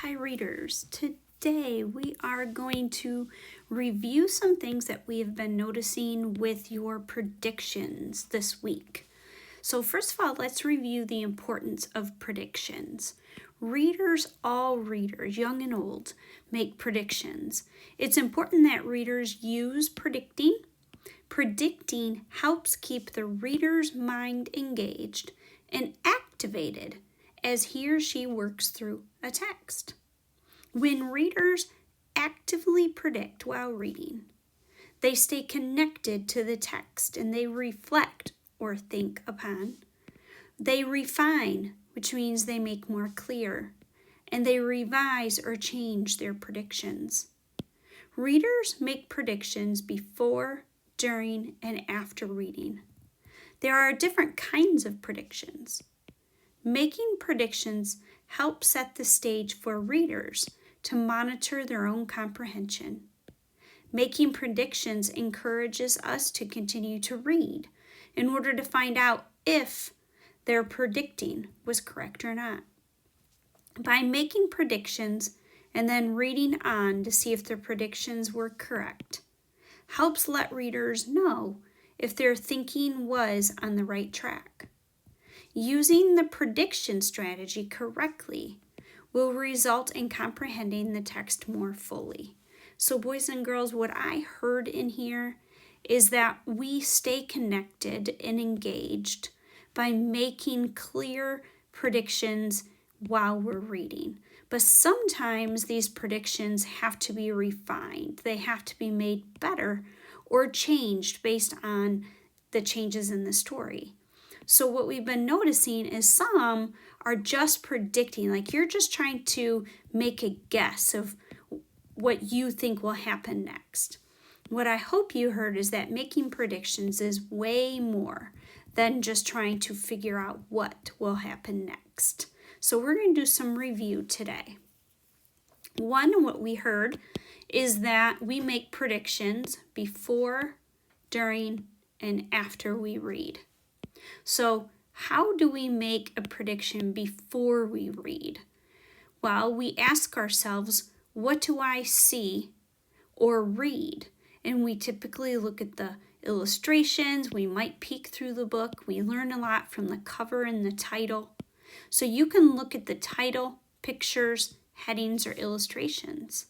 Hi readers, today we are going to review some things that we have been noticing with your predictions this week. So first of all, let's review the importance of predictions. Readers, all readers, young and old, make predictions. It's important that readers use predicting. Predicting helps keep the reader's mind engaged and activated as he or she works through a text. When readers actively predict while reading, they stay connected to the text and they reflect or think upon. They refine, which means they make more clear, and they revise or change their predictions. Readers make predictions before, during, and after reading. There are different kinds of predictions. Making predictions helps set the stage for readers to monitor their own comprehension. Making predictions encourages us to continue to read in order to find out if their predicting was correct or not. By making predictions and then reading on to see if their predictions were correct, helps let readers know if their thinking was on the right track. Using the prediction strategy correctly will result in comprehending the text more fully. So boys and girls, what I heard in here is that we stay connected and engaged by making clear predictions while we're reading. But sometimes these predictions have to be refined. They have to be made better or changed based on the changes in the story. So what we've been noticing is some are just predicting, like you're just trying to make a guess of what you think will happen next. What I hope you heard is that making predictions is way more than just trying to figure out what will happen next. So we're going to do some review today. One, what we heard is that we make predictions before, during, and after we read. So how do we make a prediction before we read? Well, we ask ourselves, what do I see or read? And we typically look at the illustrations. We might peek through the book. We learn a lot from the cover and the title. So you can look at the title, pictures, headings, or illustrations.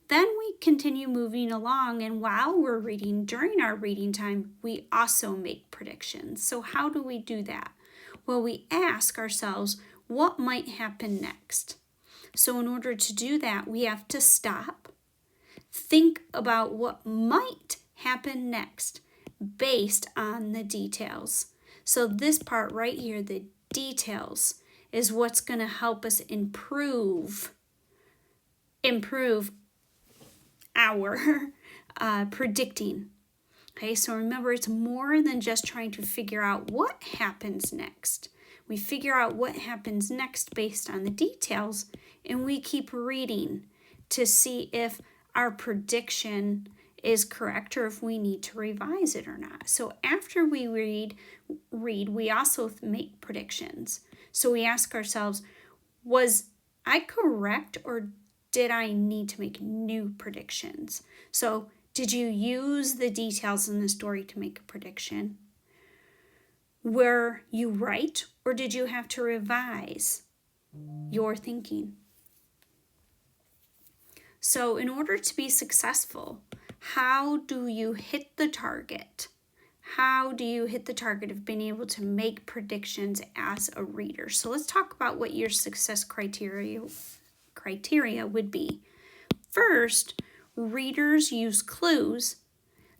Then we continue moving along, and while we're reading, during our reading time, we also make predictions. So how do we do that? Well, we ask ourselves, what might happen next? So in order to do that, we have to stop, think about what might happen next based on the details. So this part right here, the details, is what's going to help us improve our predicting. Okay, so remember, it's more than just trying to figure out what happens next. We figure out what happens next based on the details, and we keep reading to see if our prediction is correct or if we need to revise it or not. So after we read, we also make predictions. So we ask ourselves, was I correct or did I need to make new predictions? So did you use the details in the story to make a prediction? Were you right, or did you have to revise your thinking? So in order to be successful, how do you hit the target? How do you hit the target of being able to make predictions as a reader? So let's talk about what your success criteria would be. First, readers use clues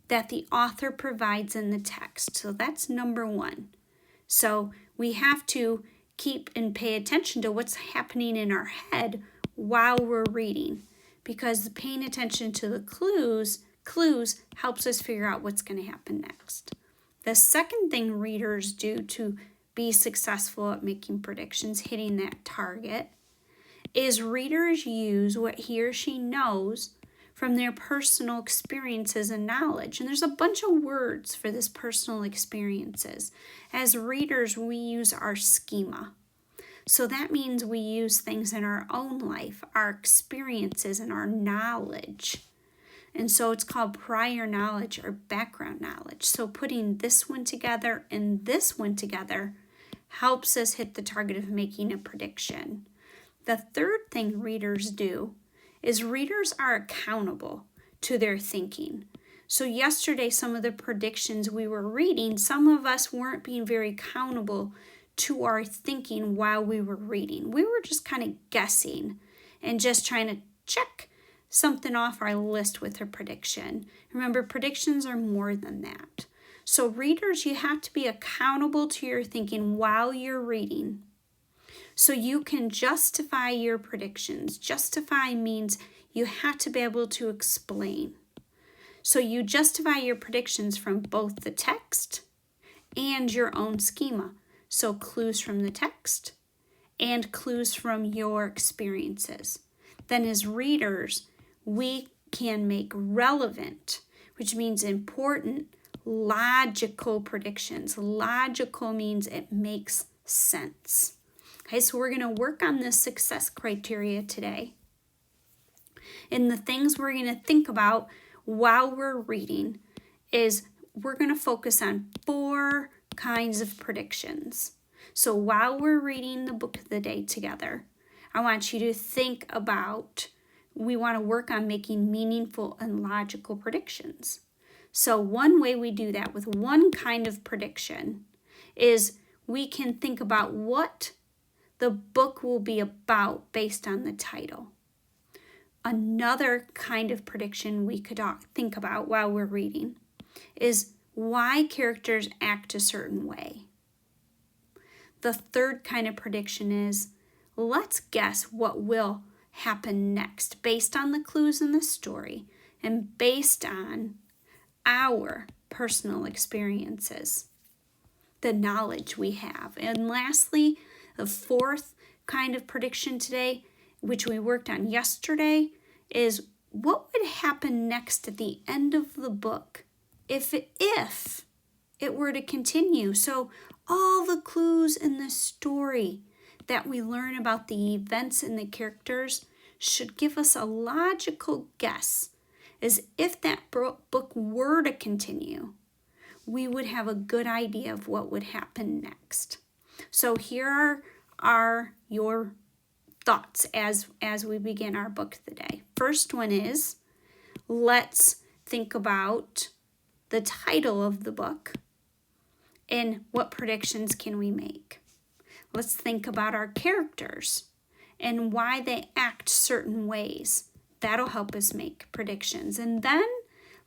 that the author provides in the text. So that's number one. So we have to keep and pay attention to what's happening in our head while we're reading, because paying attention to the clues helps us figure out what's going to happen next. The second thing readers do to be successful at making predictions, hitting that target, is readers use what he or she knows from their personal experiences and knowledge. And there's a bunch of words for this personal experiences. As readers, we use our schema. So that means we use things in our own life, our experiences, and our knowledge. And so it's called prior knowledge or background knowledge. So putting this one together and this one together helps us hit the target of making a prediction. The third thing readers do is readers are accountable to their thinking. So yesterday, some of the predictions we were reading, some of us weren't being very accountable to our thinking while we were reading. We were just kind of guessing and just trying to check something off our list with a prediction. Remember, predictions are more than that. So readers, you have to be accountable to your thinking while you're reading, so you can justify your predictions. Justify means you have to be able to explain. So you justify your predictions from both the text and your own schema. So clues from the text and clues from your experiences. Then as readers, we can make relevant, which means important, logical predictions. Logical means it makes sense. Okay, so we're going to work on this success criteria today. And the things we're going to think about while we're reading is we're going to focus on 4 kinds of predictions. So while we're reading the book of the day together, I want you to think about, we want to work on making meaningful and logical predictions. So one way we do that with one kind of prediction is we can think about what the book will be about based on the title. Another kind of prediction we could think about while we're reading is why characters act a certain way. The third kind of prediction is, let's guess what will happen next based on the clues in the story and based on our personal experiences, the knowledge we have. And lastly, the fourth kind of prediction today, which we worked on yesterday, is what would happen next at the end of the book if it were to continue. So all the clues in the story that we learn about the events and the characters should give us a logical guess as if that book were to continue, we would have a good idea of what would happen next. So here are your thoughts as we begin our book today. First one is, let's think about the title of the book and what predictions can we make. Let's think about our characters and why they act certain ways. That'll help us make predictions. And then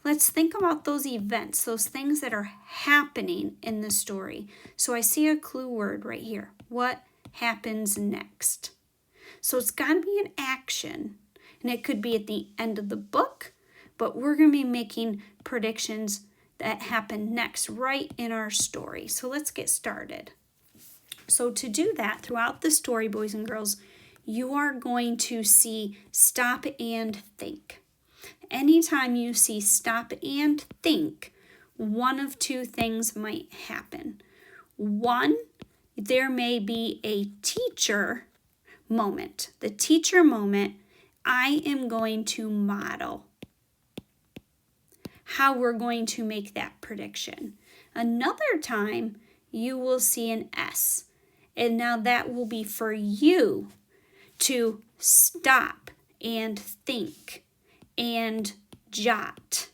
let's think about those events, those things that are happening in the story. So I see a clue word right here. What happens next? So it's got to be an action. And it could be at the end of the book, but we're going to be making predictions that happen next right in our story. So let's get started. So to do that, throughout the story, boys and girls, you are going to see stop and think. Anytime you see stop and think, one of two things might happen. One, there may be a teacher moment. The teacher moment, I am going to model how we're going to make that prediction. Another time, you will see an S. And now that will be for you to stop and think and jot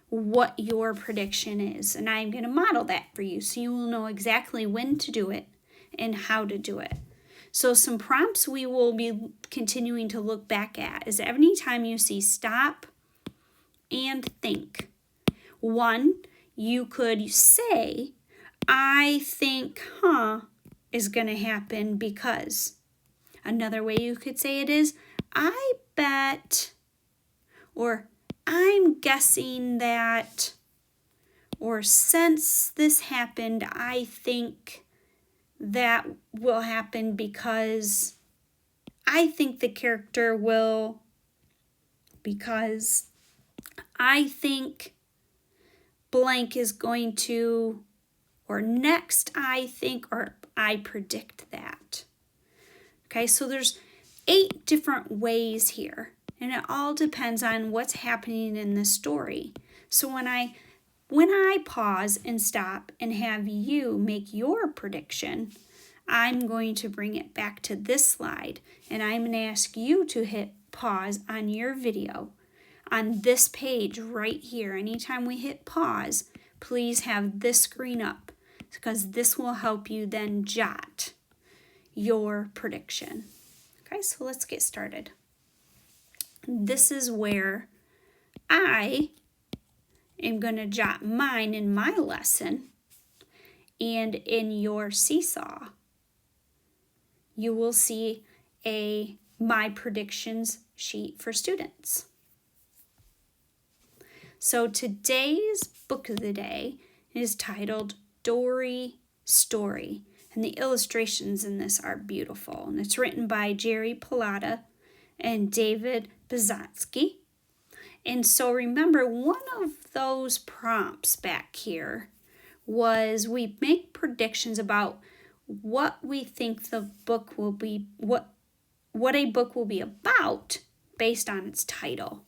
what your prediction is. And I'm going to model that for you so you will know exactly when to do it and how to do it. So some prompts we will be continuing to look back at is any time you see stop and think. One, you could say, I think, is going to happen because. Another way you could say it is, I bet, or I'm guessing that, or since this happened, I think that will happen because I think the character will, because I think blank is going to, or next I think, or I predict that. Okay, so there's 8 different ways here, and it all depends on what's happening in the story. So when I pause and stop and have you make your prediction, I'm going to bring it back to this slide, and I'm going to ask you to hit pause on your video on this page right here. Anytime we hit pause, please have this screen up, because this will help you then jot your prediction. Okay, so let's get started. This is where I am going to jot mine in my lesson, and in your seesaw, you will see my predictions sheet for students. So today's book of the day is titled Dory Story, and the illustrations in this are beautiful. And it's written by Jerry Pallotta and David Bazatsky. And so remember, one of those prompts back here was we make predictions about what we think the book will be, what a book will be about based on its title.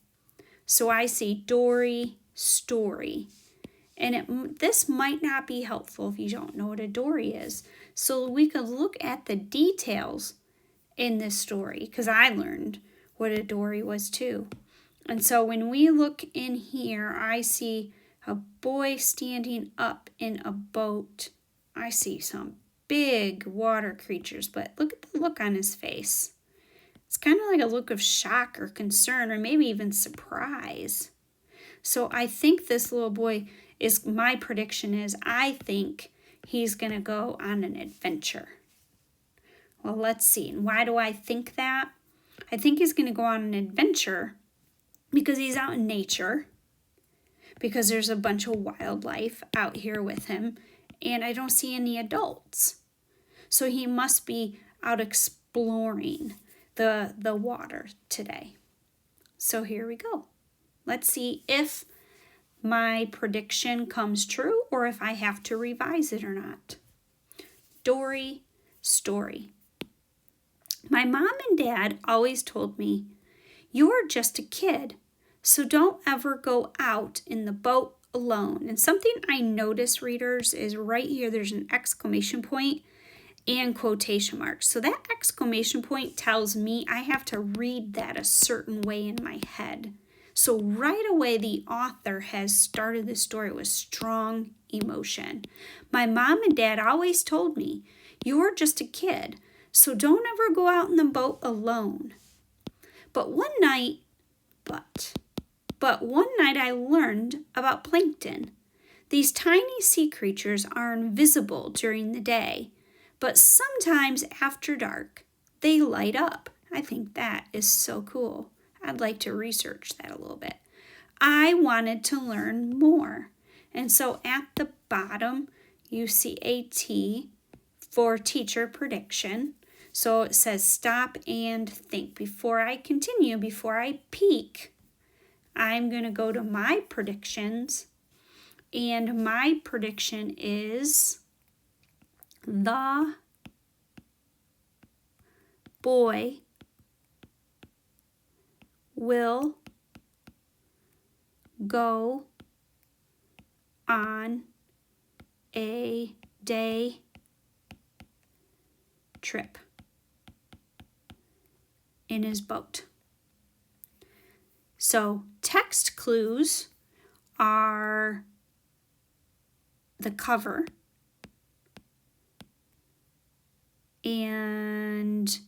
So I see Dory Story, and this might not be helpful if you don't know what a dory is. So we could look at the details in this story, because I learned what a dory was too. And so when we look in here, I see a boy standing up in a boat. I see some big water creatures, but look at the look on his face. It's kind of like a look of shock or concern, or maybe even surprise. So I think this little boy my prediction is, I think he's going to go on an adventure. Well, let's see. And why do I think that? I think he's going to go on an adventure because he's out in nature, because there's a bunch of wildlife out here with him, and I don't see any adults. So he must be out exploring the water today. So here we go. Let's see if my prediction comes true or if I have to revise it or not. Dory Story. My mom and dad always told me, "You're just a kid, so don't ever go out in the boat alone." And something I notice, readers, is right here there's an exclamation point and quotation marks. So that exclamation point tells me I have to read that a certain way in my head. So right away, the author has started the story with strong emotion. My mom and dad always told me, "You're just a kid, so don't ever go out in the boat alone." But one night I learned about plankton. These tiny sea creatures are invisible during the day, but sometimes after dark, they light up. I think that is so cool. I'd like to research that a little bit. I wanted to learn more. And so at the bottom, you see a T for teacher prediction. So it says stop and think. Before I continue, before I peek, I'm going to go to my predictions. And my prediction is the boy will go on a day trip in his boat. So text clues are the cover and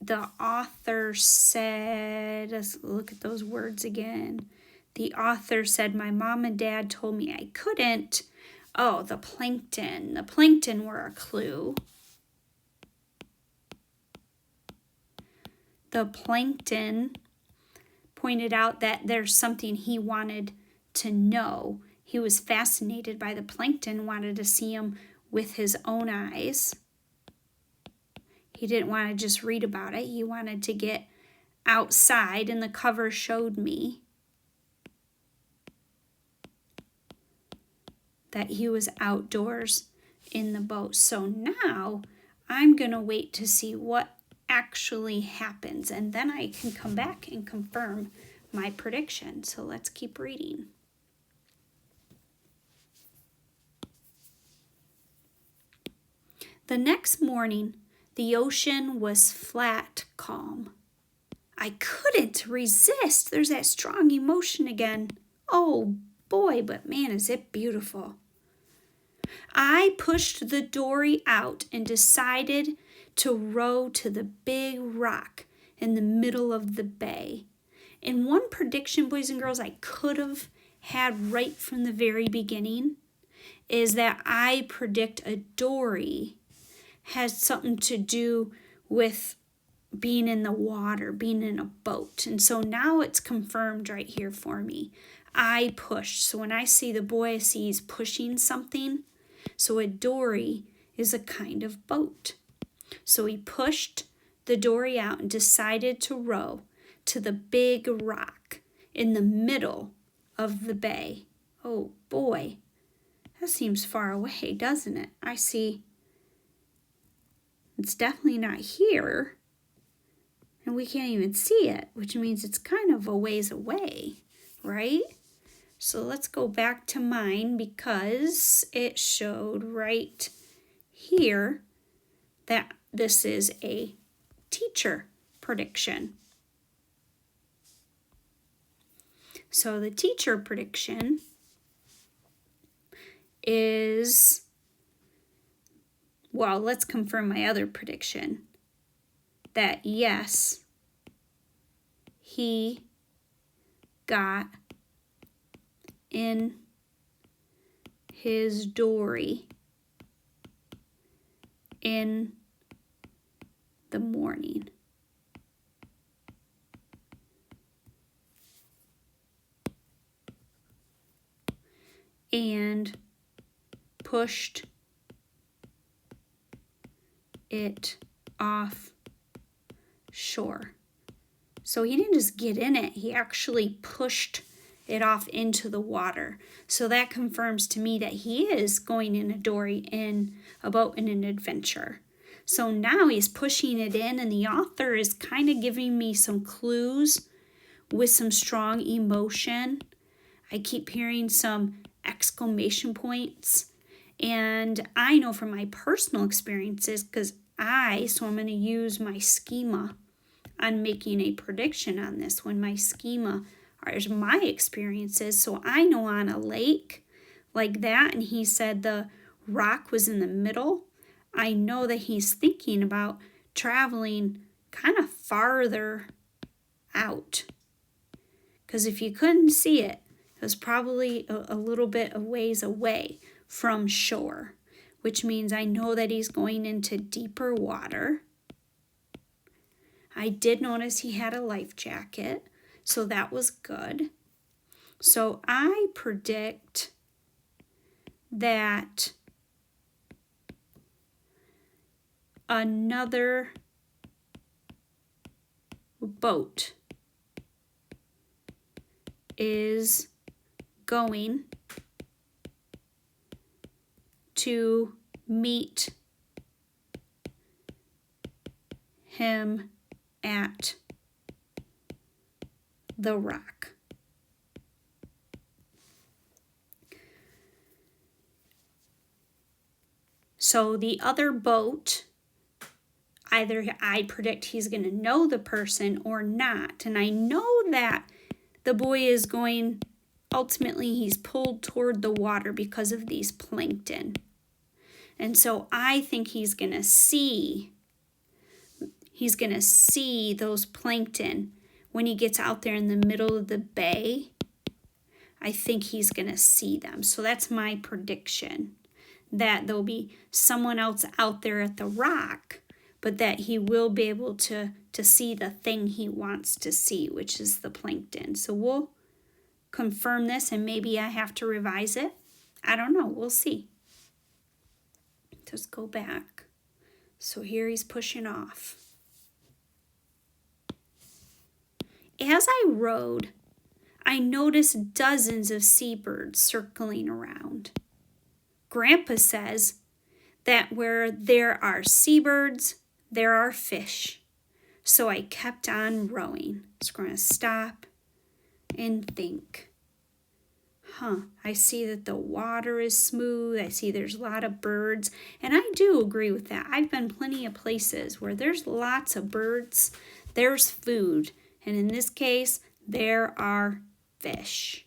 the author said, let's look at those words again. The author said, "My mom and dad told me I couldn't." Oh, the plankton. The plankton were a clue. The plankton pointed out that there's something he wanted to know. He was fascinated by the plankton, wanted to see him with his own eyes. He didn't want to just read about it. He wanted to get outside, and the cover showed me that he was outdoors in the boat. So now I'm going to wait to see what actually happens, and then I can come back and confirm my prediction. So let's keep reading. The next morning, the ocean was flat calm. I couldn't resist. There's that strong emotion again. Oh boy, but man, is it beautiful. I pushed the dory out and decided to row to the big rock in the middle of the bay. And one prediction, boys and girls, I could have had right from the very beginning is that I predict a dory has something to do with being in the water, being in a boat. And so now it's confirmed right here for me. I pushed. So when I see the boy, I see he's pushing something. So a dory is a kind of boat. So he pushed the dory out and decided to row to the big rock in the middle of the bay. Oh boy, that seems far away, doesn't it? I see it's definitely not here, and we can't even see it, which means it's kind of a ways away, right? So let's go back to mine because it showed right here that this is a teacher prediction. So the teacher prediction is, well, let's confirm my other prediction. That yes, he got in his dory in the morning. And pushed it off shore. So he didn't just get in it, he actually pushed it off into the water. So that confirms to me that he is going in a dory in a boat in an adventure. So now he's pushing it in, and the author is kind of giving me some clues with some strong emotion. I keep hearing some exclamation points. And I know from my personal experiences, because so I'm going to use my schema on making a prediction on this when my schema is my experiences. So I know on a lake like that, and he said the rock was in the middle, I know that he's thinking about traveling kind of farther out. Because if you couldn't see it, it was probably a little bit of ways away from shore, which means I know that he's going into deeper water. I did notice he had a life jacket, so that was good. So I predict that another boat is going to meet him at the rock. So the other boat, either I predict he's going to know the person or not. And I know that the boy is going, ultimately he's pulled toward the water because of these plankton. And so I think he's going to see those plankton when he gets out there in the middle of the bay. I think he's going to see them. So that's my prediction, that there'll be someone else out there at the rock, but that he will be able to see the thing he wants to see, which is the plankton. So we'll confirm this, and maybe I have to revise it. I don't know. We'll see. Just go back. So here he's pushing off. As I rowed, I noticed dozens of seabirds circling around. Grandpa says that where there are seabirds, there are fish. So I kept on rowing. So we're going to stop and think. I see that the water is smooth. I see there's a lot of birds. And I do agree with that. I've been plenty of places where there's lots of birds. There's food. And in this case, there are fish.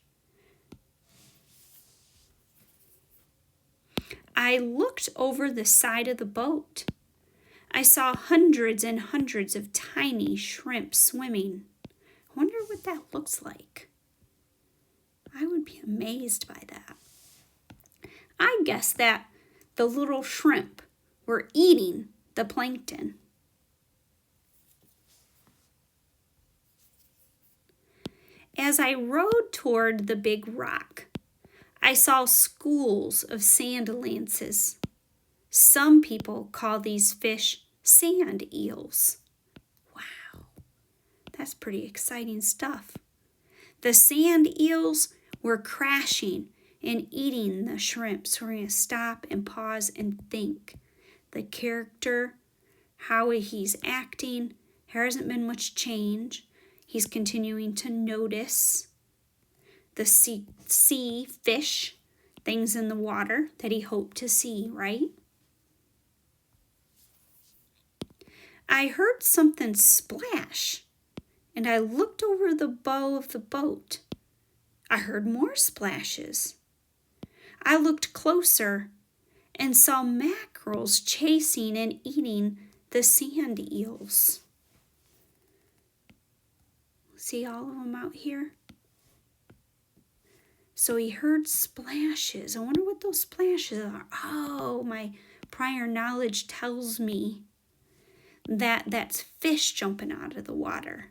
I looked over the side of the boat. I saw hundreds and hundreds of tiny shrimp swimming. I wonder what that looks like. I would be amazed by that. I guess that the little shrimp were eating the plankton. As I rowed toward the big rock, I saw schools of sand lances. Some people call these fish sand eels. Wow, that's pretty exciting stuff. The sand eels were crashing and eating the shrimp. So we're going to stop and pause and think. The character, how he's acting, there hasn't been much change. He's continuing to notice the sea fish, things in the water that he hoped to see, right? I heard something splash, and I looked over the bow of the boat. I heard more splashes. I looked closer and saw mackerels chasing and eating the sand eels. See all of them out here? So he heard splashes. I wonder what those splashes are. Oh, my prior knowledge tells me that that's fish jumping out of the water.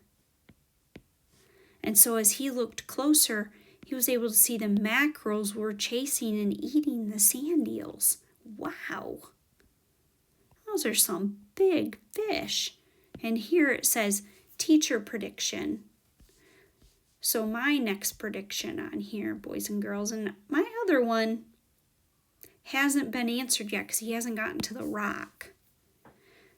And so as he looked closer, he was able to see the mackerels were chasing and eating the sand eels. Wow. Those are some big fish. And here it says teacher prediction. So my next prediction on here, boys and girls, and my other one hasn't been answered yet because he hasn't gotten to the rock.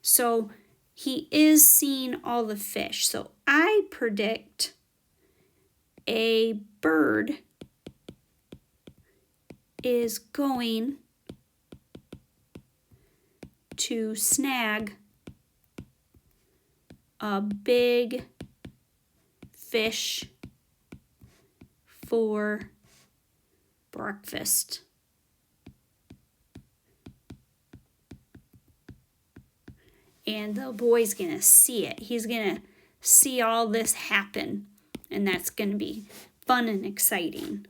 So he is seeing all the fish. So I predict a bird is going to snag a big fish for breakfast. And the boy's going to see it. He's going to see all this happen. And that's going to be fun and exciting.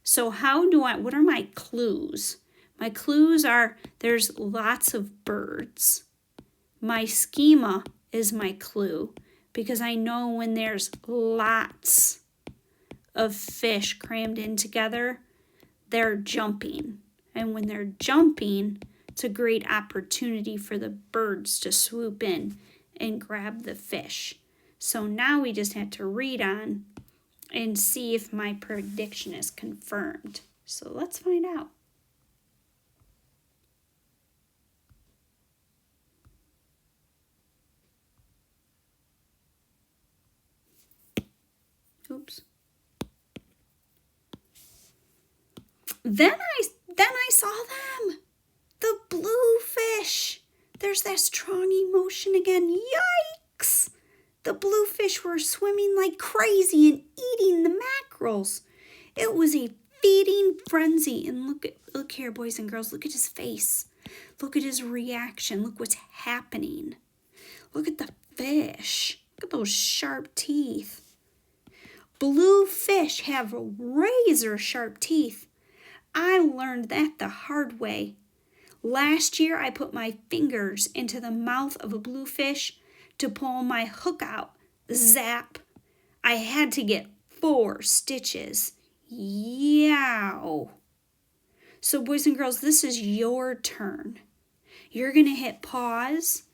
So what are my clues? My clues are there's lots of birds. My schema is my clue because I know when there's lots of fish crammed in together, they're jumping. And when they're jumping, it's a great opportunity for the birds to swoop in and grab the fish. So now we just have to read on and see if my prediction is confirmed. So let's find out. Oops. Then I saw them. The bluefish. There's that strong emotion again. Yikes! The bluefish were swimming like crazy and eating the mackerels. It was a feeding frenzy. And look here, boys and girls. Look at his face. Look at his reaction. Look what's happening. Look at the fish. Look at those sharp teeth. Blue fish have razor sharp teeth. I learned that the hard way. Last year, I put my fingers into the mouth of a bluefish to pull my hook out. Zap! I had to get 4 stitches. Yow! So boys and girls, this is your turn. You're going to hit pause,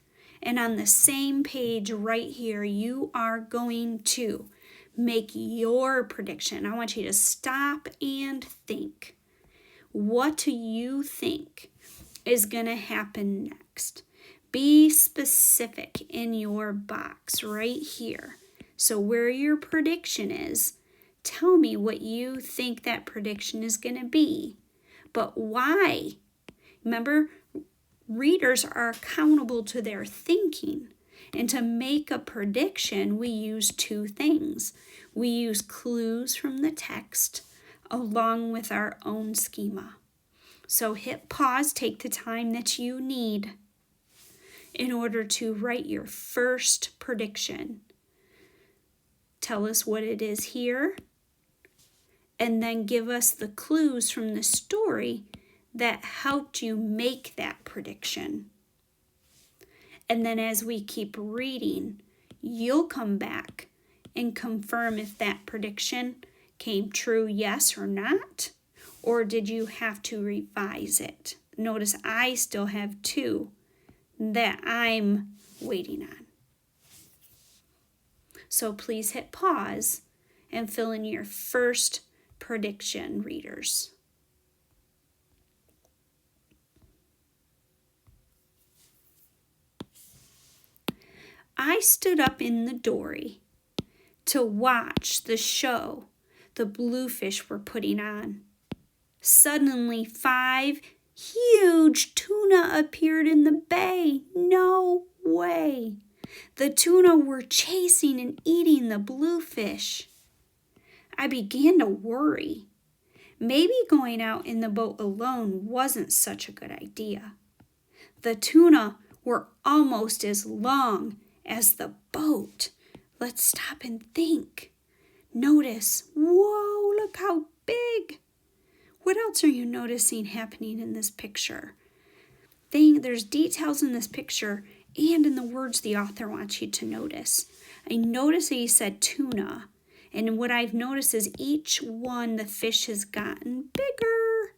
and on the same page right here, you are going to make your prediction. I want you to stop and think. What do you think is going to happen next? Be specific in your box right here. So where your prediction is, tell me what you think that prediction is going to be. But why? Remember, readers are accountable to their thinking. And to make a prediction, we use two things. We use clues from the text along with our own schema. So hit pause, take the time that you need in order to write your first prediction. Tell us what it is here, and then give us the clues from the story that helped you make that prediction. And then as we keep reading, you'll come back and confirm if that prediction came true, yes or not, or did you have to revise it? Notice I still have 2 that I'm waiting on. So please hit pause and fill in your first prediction, readers. I stood up in the dory to watch the show the bluefish were putting on. Suddenly, 5 huge tuna appeared in the bay. No way. The tuna were chasing and eating the bluefish. I began to worry. Maybe going out in the boat alone wasn't such a good idea. The tuna were almost as long as the boat. Let's stop and think. Notice, whoa, look how big. What else are you noticing happening in this picture? There's details in this picture and in the words the author wants you to notice. I noticed that he said tuna, and what I've noticed is each one the fish has gotten bigger.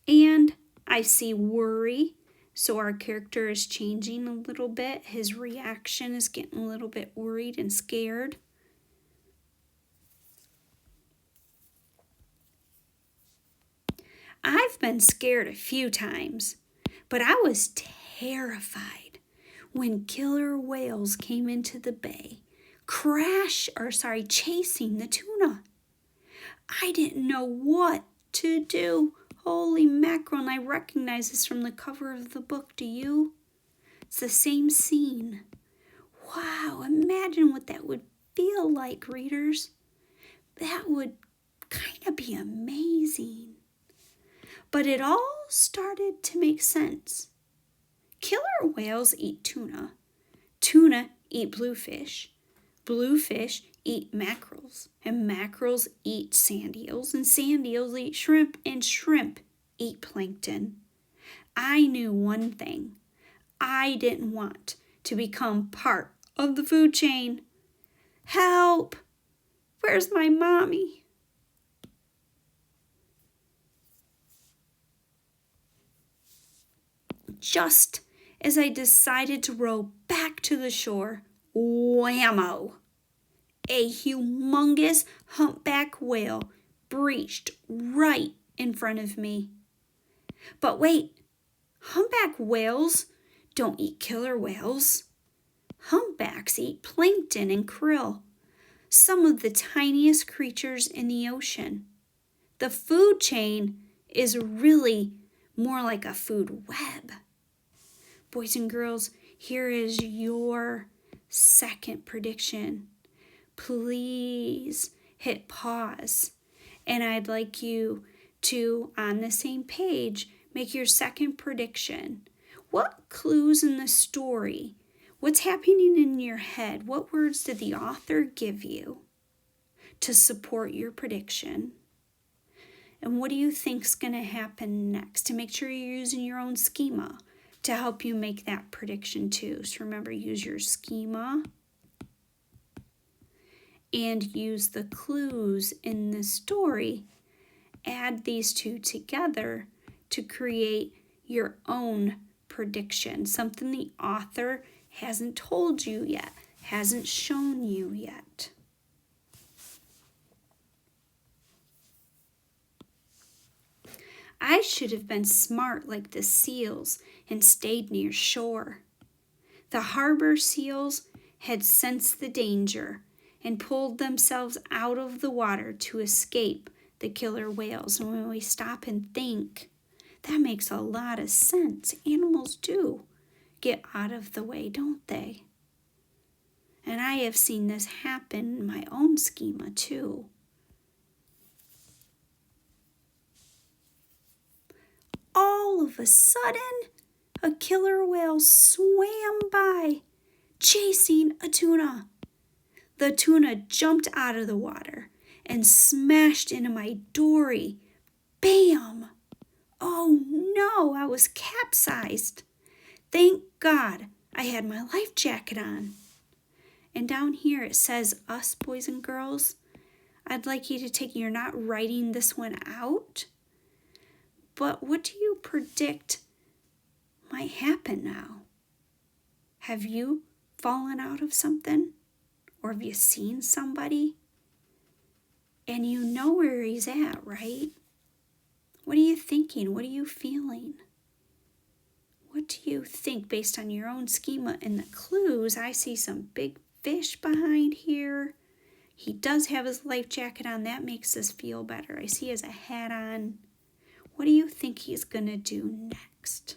And I see worry, so our character is changing a little bit. His reaction is getting a little bit worried and scared. I've been scared a few times, but I was terrified when killer whales came into the bay, chasing the tuna. I didn't know what to do. Holy mackerel, and I recognize this from the cover of the book. Do you? It's the same scene. Wow, imagine what that would feel like, readers. That would kind of be amazing. But it all started to make sense. Killer whales eat tuna. Tuna eat bluefish. Bluefish eat mackerels. And mackerels eat sand eels. And sand eels eat shrimp. And shrimp eat plankton. I knew one thing. I didn't want to become part of the food chain. Help! Where's my mommy? Just as I decided to row back to the shore, whammo! A humongous humpback whale breached right in front of me. But wait, humpback whales don't eat killer whales. Humpbacks eat plankton and krill, some of the tiniest creatures in the ocean. The food chain is really more like a food web. Boys and girls, here is your second prediction. Please hit pause. And I'd like you to, on the same page, make your second prediction. What clues in the story? What's happening in your head? What words did the author give you to support your prediction? And what do you think is going to happen next? To make sure you're using your own schema to help you make that prediction too. So remember, use your schema and use the clues in the story. Add these two together to create your own prediction, something the author hasn't told you yet, hasn't shown you yet. I should have been smart like the seals and stayed near shore. The harbor seals had sensed the danger and pulled themselves out of the water to escape the killer whales. And when we stop and think, that makes a lot of sense. Animals do get out of the way, don't they? And I have seen this happen in my own schema too. All of a sudden, a killer whale swam by, chasing a tuna. The tuna jumped out of the water and smashed into my dory. Bam! Oh no, I was capsized. Thank God I had my life jacket on. And down here it says us, boys and girls. I'd like you to take, you're not writing this one out, but what do you predict might happen now? Have you fallen out of something? Or have you seen somebody? And you know where he's at, right? What are you thinking? What are you feeling? What do you think based on your own schema and the clues? I see some big fish behind here. He does have his life jacket on. That makes us feel better. I see he has a hat on. What do you think he's going to do next?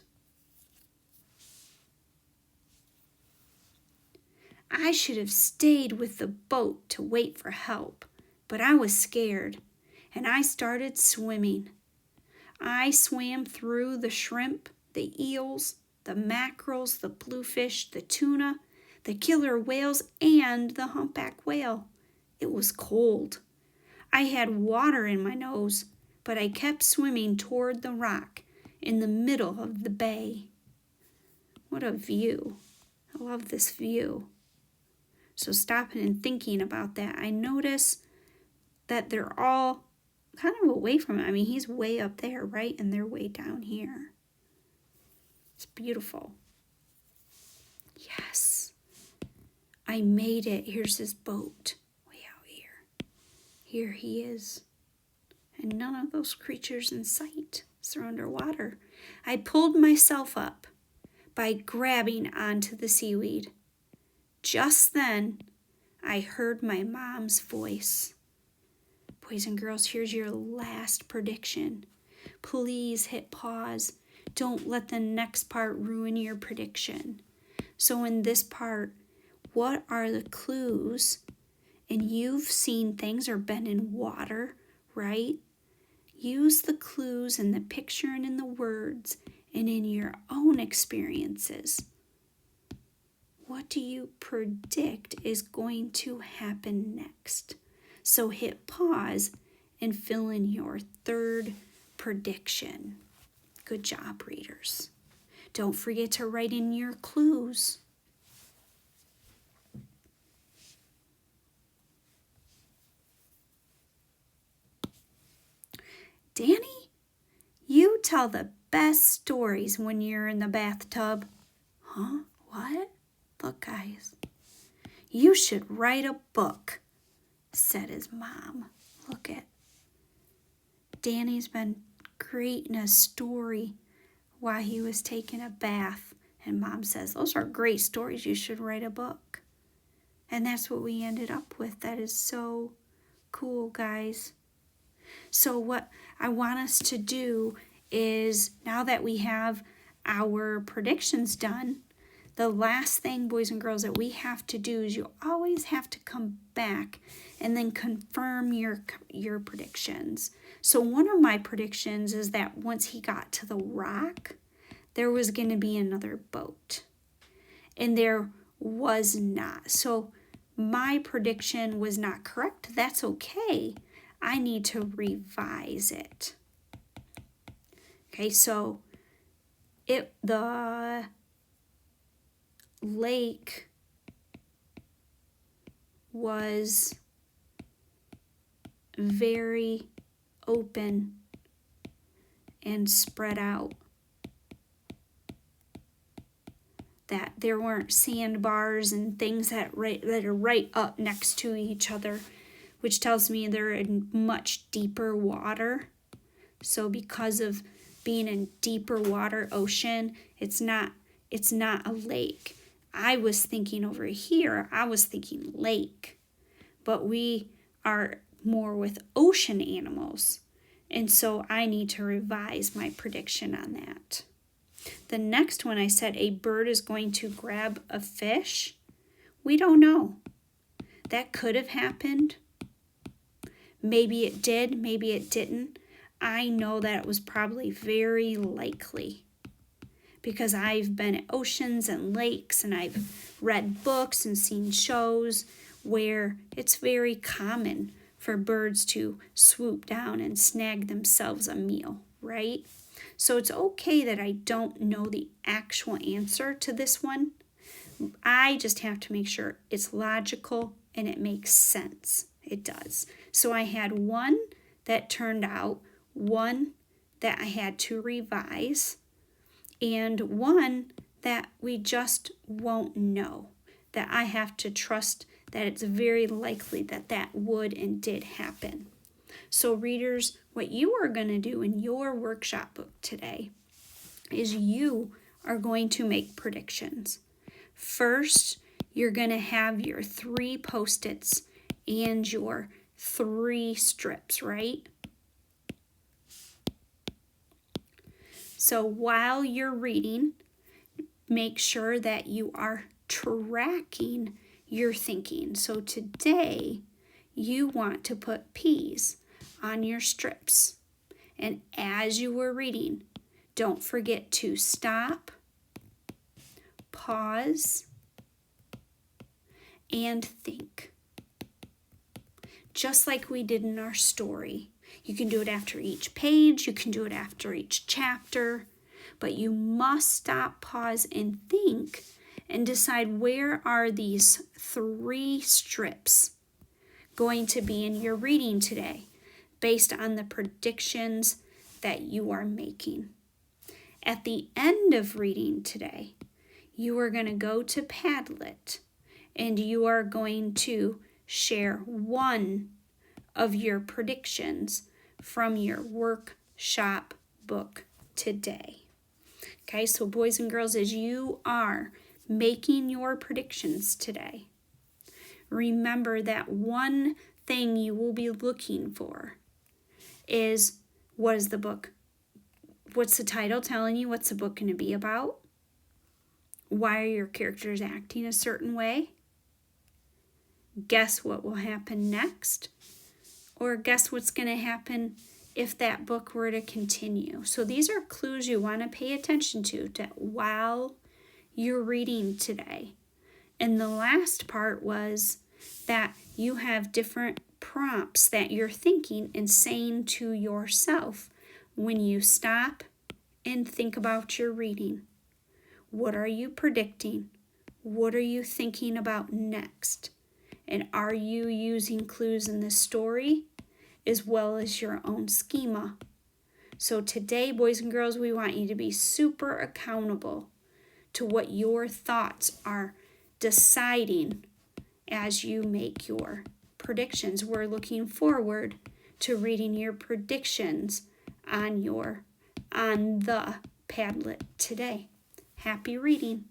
I should have stayed with the boat to wait for help, but I was scared, and I started swimming. I swam through the shrimp, the eels, the mackerels, the bluefish, the tuna, the killer whales, and the humpback whale. It was cold. I had water in my nose, but I kept swimming toward the rock in the middle of the bay. What a view. I love this view. So stopping and thinking about that, I notice that they're all kind of away from him. I mean, he's way up there, right? And they're way down here. It's beautiful. Yes. I made it. Here's his boat. Way out here. Here he is. And none of those creatures in sight. They're underwater. I pulled myself up by grabbing onto the seaweed. Just then, I heard my mom's voice. Boys and girls, here's your last prediction. Please hit pause. Don't let the next part ruin your prediction. So in this part, what are the clues? And you've seen things or been in water, right? Use the clues in the picture and in the words and in your own experiences. What do you predict is going to happen next? So hit pause and fill in your third prediction. Good job, readers. Don't forget to write in your clues. Danny, you tell the best stories when you're in the bathtub. Huh? What? Look, guys, you should write a book, said his mom. Look at Danny's been creating a story while he was taking a bath. And Mom says, those are great stories. You should write a book. And that's what we ended up with. That is so cool, guys. So what I want us to do is, now that we have our predictions done, the last thing, boys and girls, that we have to do is you always have to come back and then confirm your predictions. So one of my predictions is that once he got to the rock, there was going to be another boat. And there was not. So my prediction was not correct. That's okay. I need to revise it. Okay, so the lake was very open and spread out. That there weren't sandbars and things that are right up next to each other, which tells me they're in much deeper water. So because of being in deeper water, ocean. It's not a lake. I was thinking over here, I was thinking lake. But we are more with ocean animals. And so I need to revise my prediction on that. The next one I said a bird is going to grab a fish. We don't know. That could have happened. Maybe it did, maybe it didn't. I know that it was probably very likely because I've been at oceans and lakes and I've read books and seen shows where it's very common for birds to swoop down and snag themselves a meal, right? So it's okay that I don't know the actual answer to this one. I just have to make sure it's logical and it makes sense. It does. So I had one that turned out, one that I had to revise, and one that we just won't know, that I have to trust that it's very likely that that would and did happen. So readers, what you are going to do in your workshop book today is you are going to make predictions. First, you're going to have your 3 Post-its and your 3 strips, right? So while you're reading, make sure that you are tracking your thinking. So today, you want to put P's on your strips. And as you were reading, don't forget to stop, pause, and think. Just like we did in our story. You can do it after each page, you can do it after each chapter, but you must stop, pause, and think and decide where are these 3 strips going to be in your reading today based on the predictions that you are making. At the end of reading today, you are going to go to Padlet and you are going to share one of your predictions from your workshop book today. Okay, so boys and girls, as you are making your predictions today, remember that one thing you will be looking for is what's the title telling you? What's the book going to be about? Why are your characters acting a certain way? Guess what will happen next? Or guess what's going to happen if that book were to continue? So these are clues you want to pay attention to while you're reading today. And the last part was that you have different prompts that you're thinking and saying to yourself when you stop and think about your reading. What are you predicting? What are you thinking about next? And are you using clues in the story as well as your own schema? So today, boys and girls, we want you to be super accountable to what your thoughts are deciding as you make your predictions. We're looking forward to reading your predictions on the Padlet today. Happy reading.